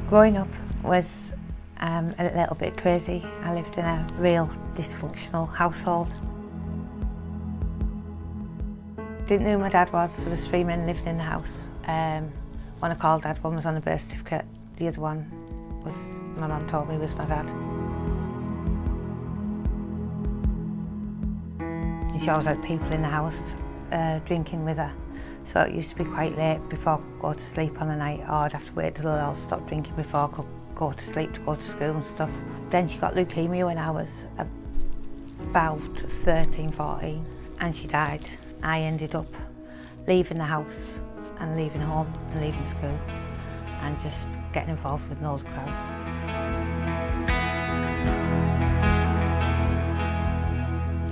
Growing up was a little bit crazy. I lived in a real dysfunctional household. Didn't know who my dad was. There was 3 men living in the house. One I called dad, one was on the birth certificate, the other one was, my mum told me, was my dad. And she always had people in the house drinking with her. So it used to be quite late before I could go to sleep on a night, or I'd have to wait till they all stopped drinking before I could go to sleep to go to school and stuff. Then she got leukemia when I was about 13, 14, and she died. I ended up leaving the house and leaving home and leaving school and just getting involved with an old crowd.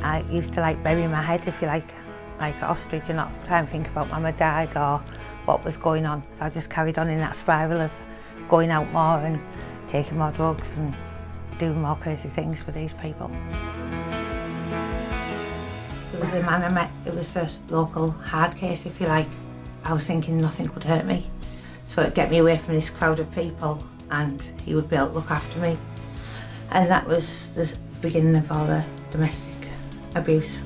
I used to bury my head, if you like an ostrich, and not try and think about mum had died or what was going on. So I just carried on in that spiral of going out more and taking more drugs and doing more crazy things with these people. There was a man I met, it was a local hard case, if you like. I was thinking nothing could hurt me. So it'd get me away from this crowd of people and he would be able to look after me. And that was the beginning of all the domestic abuse.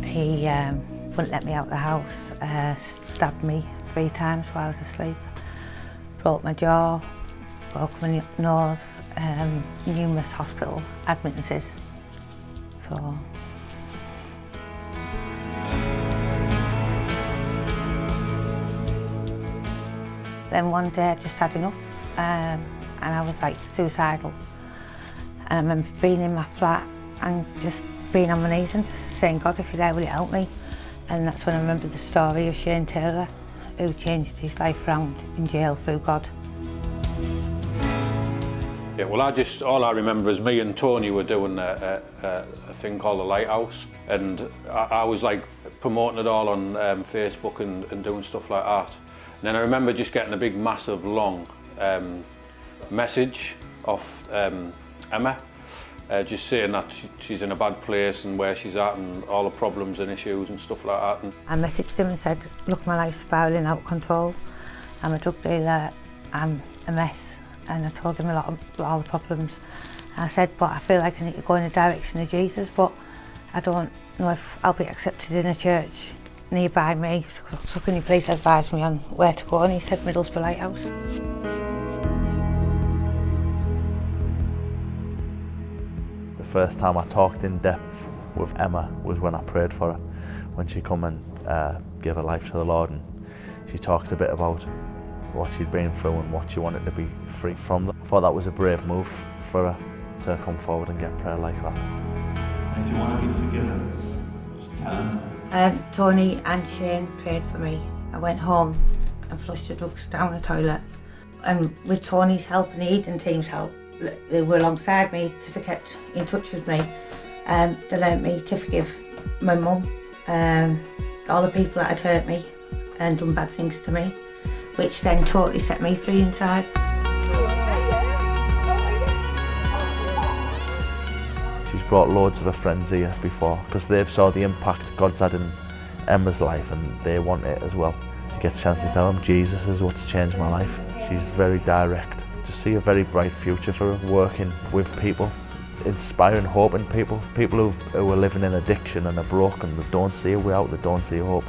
He wouldn't let me out of the house, stabbed me 3 times while I was asleep, broke my jaw, broke my nose, numerous hospital admittances. So. Then one day I just had enough and I was suicidal. And I remember being in my flat and just being on my knees and just saying, God, if you're there, will you help me? And that's when I remember the story of Shane Taylor, who changed his life around in jail through God. Yeah, well, all I remember is me and Tony were doing a thing called the Lighthouse, and I was promoting it all on Facebook and doing stuff like that. And then I remember just getting a big, massive, long message off Emma, just saying that she's in a bad place and where she's at and all the problems and issues and stuff like that. And I messaged him and said, look, my life's spiralling out of control. I'm a drug dealer, I'm a mess. And I told him all the problems. And I said, but I feel like I need to go in the direction of Jesus, but I don't know if I'll be accepted in a church nearby me, so can you please advise me on where to go? And he said Middlesbrough Lighthouse. The first time I talked in depth with Emma was when I prayed for her, when she come and gave her life to the Lord, and she talked a bit about what she'd been through and what she wanted to be free from. I thought that was a brave move for her to come forward and get prayer like that. If you want to be forgiven, just tell him. Tony and Shane prayed for me. I went home and flushed the drugs down the toilet. And with Tony's help and the Eden team's help, they were alongside me because they kept in touch with me. They learnt me to forgive my mum, all the people that had hurt me and done bad things to me, which then totally set me free inside. She's brought loads of her friends here before because they've saw the impact God's had in Emma's life and they want it as well. She gets a chance to tell them Jesus is what's changed my life. She's very direct. Just see a very bright future for her, working with people, inspiring hope in people who are living in addiction and are broken, that don't see a way out, that don't see hope.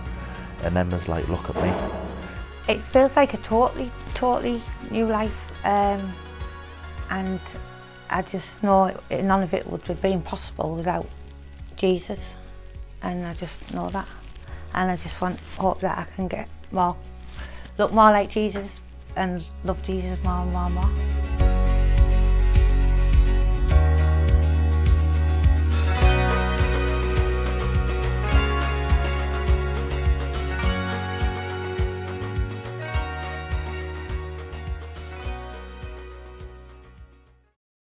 And Emma's like, look at me. It feels like a totally new life, and I just know none of it would have been possible without Jesus, and I just know that. And I just hope that I can look more like Jesus and love Jesus more and more and more.